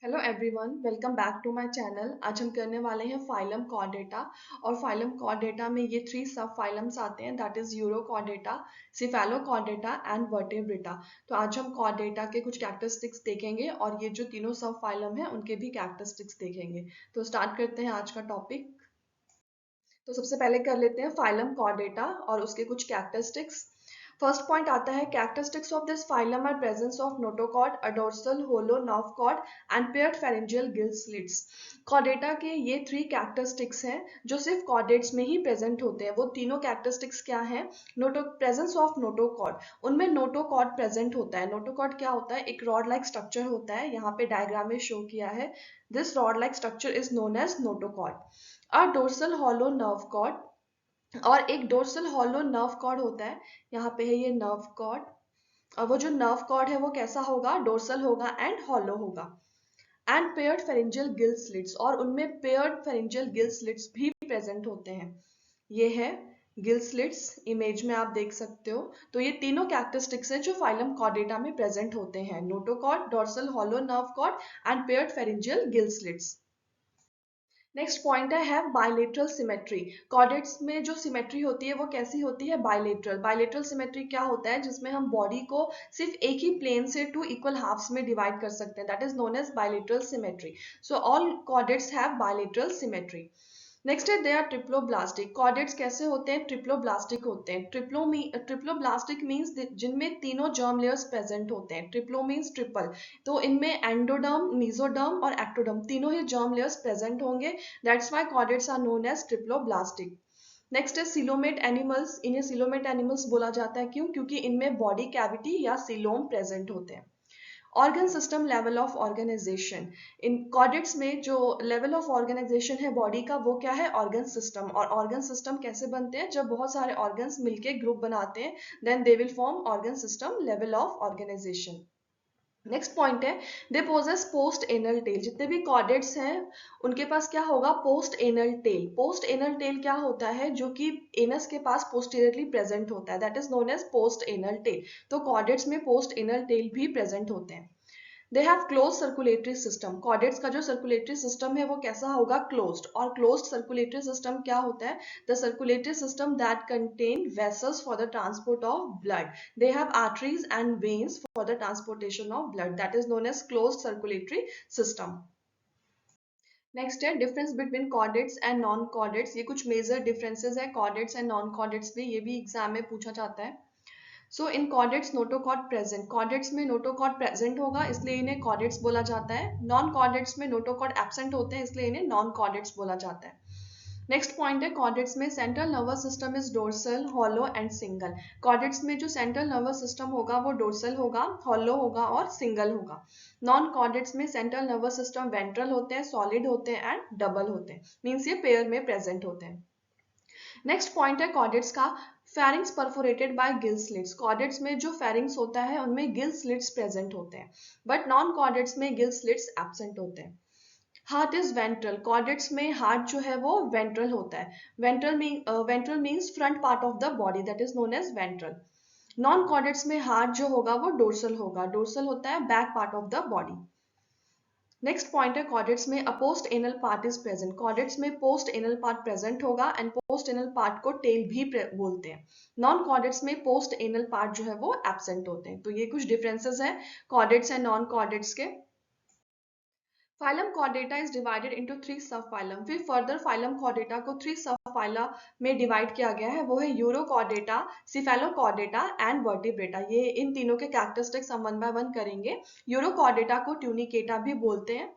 Hello everyone, welcome back to my channel. आज हम करने वाले हैं फाइलम कॉर्डेटा। और फाइलम कॉर्डेटा में ये 3 सब फाइलम्स आते हैं, that is urochordata, cephalochordata and vertebrata. तो आज हम कॉर्डेटा के कुछ कैरेक्टरिस्टिक्स देखेंगे और ये जो तीनों सब फाइलम हैं उनके भी कैरेक्टरिस्टिक्स देखेंगे। तो स्टार्ट करते हैं आज का टॉपिक। तो सबसे पहले कर लेते हैं फाइलम कॉर्डेटा और उसके कुछ कैरेक्टरिस्टिक्स। फर्स्ट पॉइंट आता है characteristics of this phylum are presence of notochord, a dorsal hollow nerve cord and paired pharyngeal gill slits. Chordata के ये 3 कैरेक्टरिस्टिक्स हैं जो सिर्फ कॉर्डेट्स में ही प्रेजेंट होते हैं। वो तीनों कैरेक्टरिस्टिक्स क्या हैं? प्रेजेंस ऑफ नोटोकॉर्ड, उनमें नोटोकॉर्ड प्रेजेंट होता है। नोटोकॉर्ड क्या होता है? एक रॉड लाइक स्ट्रक्चर होता है, यहाँ पे डायग्राम में शो किया है। This rod like structure is known as notochord. A dorsal hollow nerve cord, और एक डोर्सल हॉलो नर्व कॉर्ड होता है, यहाँ पे है ये नर्व कॉर्ड। और वो जो नर्व कॉर्ड है वो कैसा होगा? डोर्सल होगा एंड हॉलो होगा। And paired pharyngeal gill slits, और उनमें पेयर्ड फेरेंजियल गिल स्लिट्स भी प्रेजेंट होते हैं। ये है गिल स्लिट्स, इमेज में आप देख सकते हो। तो ये तीनों कैरेक्टरिस्टिक्स हैं जो फाइलम कॉर्डेटा में प्रेजेंट होते हैं: notochord, dorsal hollow nerve cord and paired pharyngeal gill slits. Next point है हैव बायलेटरल सिमेट्री। कॉर्डेट्स में जो सिमेट्री होती है वो कैसी होती है? बायलेटरल। बायलेटरल सिमेट्री क्या होता है? जिसमें हम बॉडी को सिर्फ एक ही प्लेन से 2 इक्वल हाफ्स में डिवाइड कर सकते हैं, that is known as bilateral symmetry. So all chordates have bilateral symmetry. Next है दे आर ट्रिप्लोब्लास्टिक। कॉर्डेट्स कैसे होते हैं? ट्रिप्लोब्लास्टिक होते हैं। ट्रिप्लोब्लास्टिक मीन्स जिनमें तीनों जर्म लेयर्स प्रेजेंट होते हैं। ट्रिप्लो मीन्स ट्रिपल, तो इनमें एंडोडर्म, मीजोडर्म और एक्टोडर्म तीनों ही जर्म लेयर्स प्रेजेंट होंगे। That's why chordates are known as triploblastic. Next है सिलोमेट एनिमल्स। इन्हें सिलोमेट एनिमल्स बोला जाता है, क्यों? क्योंकि इनमें बॉडी कैविटी या सिलोम प्रेजेंट होते हैं। Organ system level of organization. इन कॉर्डेट्स में जो लेवल ऑफ ऑर्गेनाइजेशन है बॉडी का वो क्या है? Organ system. और ऑर्गन सिस्टम कैसे बनते हैं? जब बहुत सारे ऑर्गन्स मिलके ग्रुप बनाते हैं, then they will form organ system level of organisation. Next point है they possess post anal tail. जितने भी कॉर्डेट्स हैं उनके पास क्या होगा? Post anal tail. Post anal tail क्या होता है? जो कि एनस के पास पोस्टीरियरली प्रेजेंट होता है, that is known as post anal tail. तो कॉर्डेट्स में पोस्ट एनल टेल भी प्रेजेंट होते हैं। They have close circulatory system. Chordates का जो सर्कुलेटरी सिस्टम है वो कैसा होगा? क्लोज्ड। और क्लोज्ड सर्कुलेटरी सिस्टम क्या होता है? The circulatory system that contain vessels for the transport of blood. They have arteries and veins for the transportation of blood, that is known as closed circulatory system. Next है difference between chordates and non chordates. ये कुछ major differences है chordates and non chordates में, ये भी exam में पूछा जाता है। So in chordates notochord present. Chordates में नोटोकॉर्ड प्रेजेंट होगा, इसलिए इन्हें कॉर्डेट्स बोला जाता है। नॉन कॉर्डेट्स में नोटोकॉर्ड एब्सेंट होते हैं, इसलिए इन्हें नॉन कॉर्डेट्स बोला जाता है। नेक्स्ट पॉइंट है कॉर्डेट्स में central nervous system is dorsal, hollow and single. Chordates में जो सेंट्रल नर्वस सिस्टम होगा वो डोर्सल होगा, हॉलो होगा और सिंगल होगा। नॉन कॉर्डेट्स में सेंट्रल नर्वस सिस्टम वेंट्रल होते हैं, सॉलिड होते हैं एंड डबल होते हैं, मीन्स ये पेयर में प्रेजेंट होते हैं। नेक्स्ट पॉइंट है कॉर्डेट्स का pharynx perforated bye gill slits. Chordates में जो फेरिंग्स होता है उनमें गिल स्लिट्स प्रेजेंट होते हैं, बट नॉन कॉर्डेट्स में गिल स्लिट्स एब्सेंट होते हैं। Heart is ventral. कॉर्डेट्स में हार्ट जो है वो वेंट्रल होता है। Ventral means front part of the body, that is known as ventral. Non chordates में हार्ट जो होगा वो डोर्सल होगा। डोर्सल होता है back part of the body. Next point है कॉर्डेट्स में a post anal part is present. Chordates में पोस्ट एनल पार्ट प्रेजेंट होगा एंड पोस्ट एनल पार्ट को टेल भी बोलते हैं। नॉन कॉर्डेट्स में पोस्ट एनल पार्ट जो है वो एब्सेंट होते हैं। तो ये कुछ डिफरेंसेस हैं कॉर्डेट्स एंड नॉन कॉर्डेट्स के। Phylum Chordata is divided into 3 सब फाइलम। फिर फर्दर फाइलम कॉर्डेटा को 3 सब फाइला में डिवाइड किया गया है, वो है यूरोकॉर्डेटा, सिफेलोकॉर्डेटा एंड वर्टिब्रेटा। ये इन तीनों के कैरेक्टरिस्टिक्स हम 1 बाय 1 करेंगे। यूरोकॉर्डेटा को ट्यूनिकेटा भी बोलते हैं।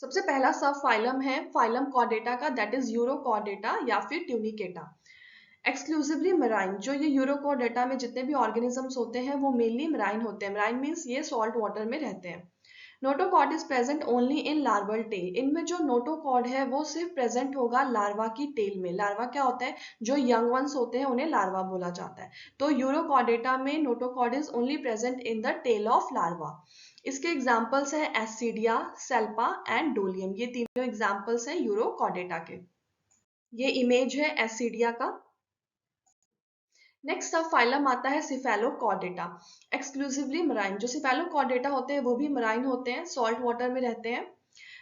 सबसे पहला सब फाइलम है फाइलम कॉर्डेटा का, दैट इज यूरोकॉर्डेटा या फिर ट्यूनिकेटा। Exclusively marine. जो ये यूरोकॉर्डेटा में जितने भी ऑर्गेनिजम्स होते हैं वो मेनली मराइन होते हैं। मराइन मीन्स ये सॉल्ट वाटर में रहते हैं। Notochord is present only in larval tail. इनमें जो नोटोकॉर्ड है वो सिर्फ प्रेजेंट होगा लार्वा की टेल में। लार्वा क्या होता है? जो यंग वंस होते हैं उन्हें लार्वा बोला जाता है। तो यूरोकॉर्डेटा में notochord is only present in the tail of larva. इसके एग्जाम्पल्स है एसिडिया, सेल्पा एंड डोलियम। ये तीनों एग्जाम्पल्स हैं यूरोकॉर्डेटा के। ये इमेज है एसिडिया का। नेक्स्ट सब फाइलम आता है सिफेलोकॉर्डेटा, एक्सक्लूसिवली मराइन। जो सिफेलोकॉर्डेटा होते हैं वो भी मराइन होते हैं, सॉल्ट वाटर में रहते हैं।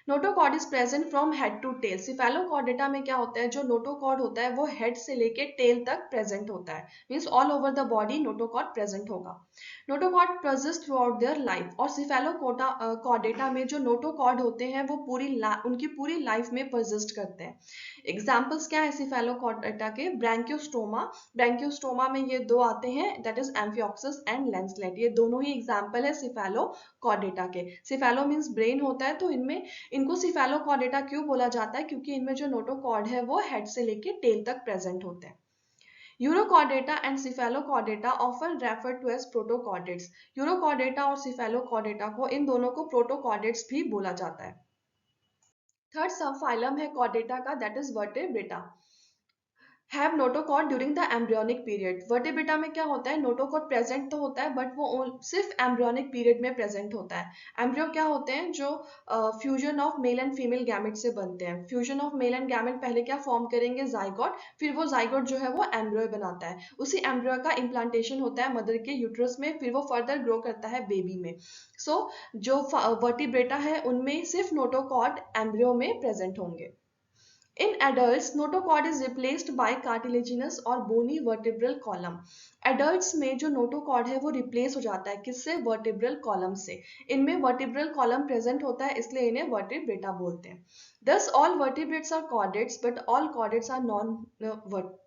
Notochord is present from head to tail. Cephalochordata में क्या होता है, जो नोटोकॉर्ड होता है वो हेड से लेके टेल तक प्रेजेंट होता है, means all over the body notochord present होगा। Notochord persist throughout their life. और सिफेलोकोटा कॉर्डेटा में जो नोटोकॉर्ड होते हैं वो उनकी पूरी लाइफ में परसिस्ट करते हैं। एग्जाम्पल्स क्या है सिफेलोकॉर्डेटा के, ब्रैंकियोस्टोमा। ब्रैंकियोस्टोमा में ये दो आते हैं, that is amphioxus and lancelet. ये दोनों ही एग्जाम्पल है सिफेलोकॉर्डेटा के। सिफेलो मीन्स ब्रेन होता है, तो इनमें इनको सिफेलोकॉर्डेटा क्यों बोला जाता है, क्योंकि इनमें जो नोटोकॉर्ड है वो हेड से लेके टेल तक प्रेजेंट होते हैं। Urochordata and Cephalochordata often refer to as protochordates. Urochordata और सिफेलोकॉर्डेटा को, इन दोनों को प्रोटोकॉर्डेट्स भी बोला जाता है। थर्ड सब फाइलम है कॉर्डेटा का, that is vertebrata. Have notochord during the embryonic period. Vertebrata में क्या होता है, नोटोकॉर्ड प्रेजेंट तो होता है बट वो सिर्फ एम्ब्रियोनिक पीरियड में प्रेजेंट होता है। एम्ब्रियो क्या होते हैं, जो fusion of male and female gamete से बनते हैं। Fusion of male and gamete पहले क्या फॉर्म करेंगे, जाइगोट, फिर वो जाइगोट जो है वो एम्ब्रियो बनाता है। उसी एम्ब्रियो का इम्प्लांटेशन होता है मदर के यूट्रस में, फिर वो फर्दर ग्रो करता है बेबी में। सो जो वर्टिब्रेटा है उनमें सिर्फ नोटोकॉर्ड एम्ब्रियो में प्रेजेंट होंगे। In adults, notochord is replaced by cartilaginous और bony vertebral column. Adults में जो notochord है वो replace हो जाता है किससे, vertebral column से। इनमें vertebral column present होता है, इसलिए इन्हें vertebrata बोलते हैं। Thus all vertebrates are chordates, but all chordates are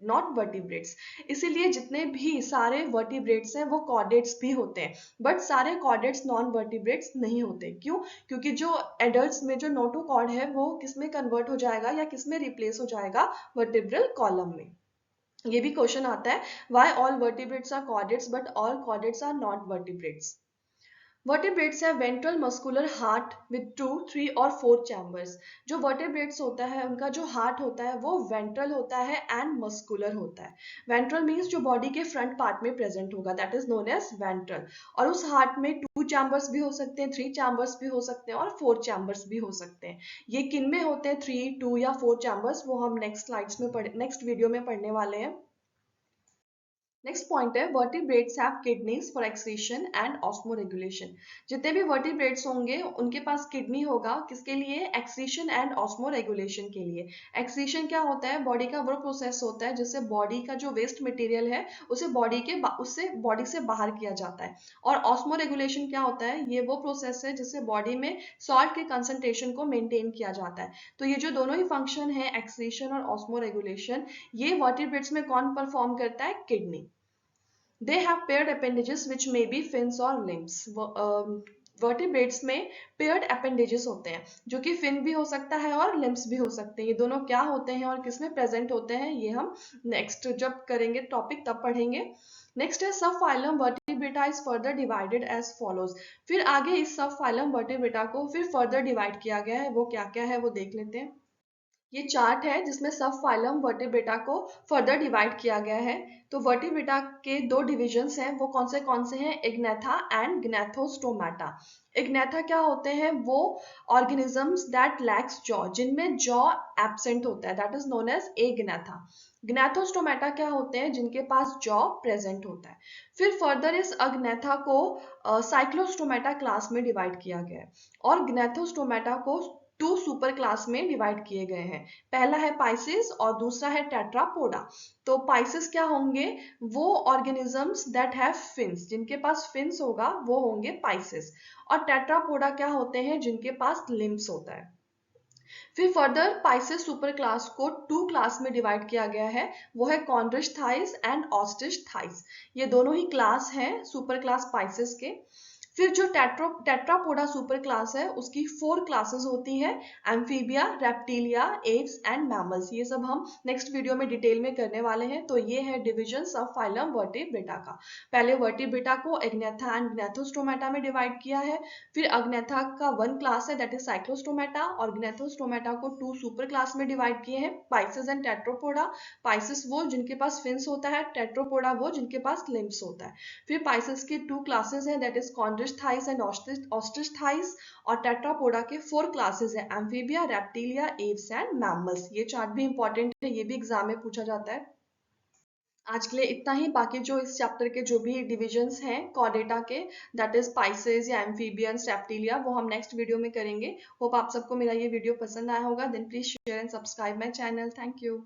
not vertebrates. इसीलिए जितने भी सारे vertebrates हैं वो chordates भी होते हैं, but सारे chordates non vertebrates नहीं होते। क्यों? क्योंकि जो एडल्ट्स में जो नोटोकॉर्ड है वो किसमें कन्वर्ट हो जाएगा या किसमें रिप्लेस हो जाएगा, वर्टिब्रल कॉलम में। ये भी क्वेश्चन आता है, why all vertebrates are chordates but all chordates are not vertebrates. Vertebrates है वेंट्रल मस्कुलर हार्ट विद 2, 3 और 4 चैम्बर्स। जो वर्टिब्रेट्स होता है उनका जो हार्ट होता है वो वेंट्रल होता है एंड मस्कुलर होता है। वेंट्रल मीन्स जो बॉडी के फ्रंट पार्ट में प्रेजेंट होगा, that is known as ventral. और उस हार्ट में 2 चैम्बर्स भी हो सकते हैं, 3 चैम्बर्स भी हो सकते हैं और 4 चैम्बर्स भी हो सकते हैं। ये किन में होते हैं 3, 2 या 4 चैम्बर्स, वो हम नेक्स्ट स्लाइड्स में नेक्स्ट वीडियो में पढ़ने वाले हैं। नेक्स्ट पॉइंट है vertebrates have kidneys for excretion and osmoregulation. जितने भी वर्टिब्रेट्स होंगे उनके पास किडनी होगा, किसके लिए, एक्सक्रीशन एंड ऑस्मोरेगुलेशन के लिए। एक्सक्रीशन क्या होता है, बॉडी का वो प्रोसेस होता है जिससे बॉडी का जो वेस्ट मटेरियल है उसे बॉडी से बाहर किया जाता है। और ऑस्मोरेगुलेशन क्या होता है, ये वो प्रोसेस है जिससे बॉडी में सॉल्ट के कंसंट्रेशन को मेंटेन किया जाता है। तो ये जो दोनों ही फंक्शन है, एक्सक्रीशन और ऑस्मोरेगुलेशन, ये वर्टिब्रेट्स में कौन परफॉर्म करता है, kidney. They have paired appendages which may be fins or limbs. Vertebrates में पेयर्ड अपेंडेजेस होते हैं, जो कि फिन भी हो सकता है और लिम्स भी हो सकते हैं। ये दोनों क्या होते हैं और किसमें प्रेजेंट होते हैं, ये हम नेक्स्ट जब करेंगे टॉपिक तब पढ़ेंगे। नेक्स्ट है sub phylum Vertebrata is further divided as follows. फिर आगे इस सब फाइलम वर्टिब्रेटा को फिर फर्दर डिवाइड किया गया है, वो क्या क्या है वो देख लेते हैं। ये चार्ट है जिसमें सब फाइलम वर्टिब्रेटा को फर्दर डिवाइड किया गया है। तो वर्टिब्रेटा के दो डिविजन्स हैं, वो कौन से हैं, इग्नेथा एंड ग्नेथोस्टोमाटा। इग्नेथा क्या होते हैं, वो ऑर्गेनिजम्स दैट लैक्स जॉ, जिनमें जॉ एब्सेंट होता है, that is known as agnatha. Gnathostomata क्या होते हैं, जिनके पास जॉ प्रेजेंट होता है। फिर फर्दर इस अग्नेथा को साइक्लोस्टोमाटा क्लास में डिवाइड किया गया है और ग्नेथोस्टोमाटा को 2 सुपर क्लास में डिवाइड किए गए हैं। पहला है पाइसिस और दूसरा है टेट्रापोडा। तो पाइसिस क्या होंगे, वो ऑर्गेनिजम्स दैट हैव फिन्स, जिनके पास फिन्स होगा वो होंगे पाइसिस। और टेट्रापोडा क्या होते हैं, जिनके पास लिम्स होता है। फिर फर्दर पाइसिस सुपर क्लास को 2 क्लास में डिवाइड किया गया है, वो है कॉन्ड्रिच थाइस एंड ऑस्टिच थाइस। ये दोनों ही क्लास हैं सुपर क्लास पाइसिस के। फिर जो टेट्रापोडा सुपर क्लास है उसकी 4 क्लासेस होती है, amphibia, reptilia, apps and mammals. ये सब हम नेक्स्ट वीडियो में डिटेल में करने वाले हैं। तो ये है डिविजन सब फाइलम वर्टिब्रेटा का। पहले वर्टिब्रेटा को एग्नेथा एंड ग्नेथोस्टोमाटा में डिवाइड किया है। फिर अग्नेथा का 1 क्लास है, दैट इज साइक्लोस्टोमाटा, और ग्नेथोस्टोमाटा को 2 सुपर क्लास में डिवाइड किए हैं, पाइसिस एंड टेट्रोपोडा। पाइसिस वो जिनके पास फिन्स होता है, टेट्रोपोडा वो जिनके पास लिम्स होता है। फिर पाइसिस की 2 क्लासेस हैं, that is chondrichthyes and osteichthyes. और टेट्रापोडा के 4 क्लासेस हैं, amphibia, reptilia, aves and mammals. ये चार्ट भी इंपॉर्टेंट है, ये भी एग्जाम में पूछा जाता है। आज के लिए इतना ही। बाकी जो इस चैप्टर के जो भी डिविजन्स हैं कॉर्डेटा के, दैट इज स्पाइसेस या एम्फीबियंस, रेप्टिलिया, वो हम नेक्स्ट वीडियो में करेंगे। होप आप सबको मेरा ये वीडियो पसंद आया होगा। Then please share and subscribe my channel. Thank you.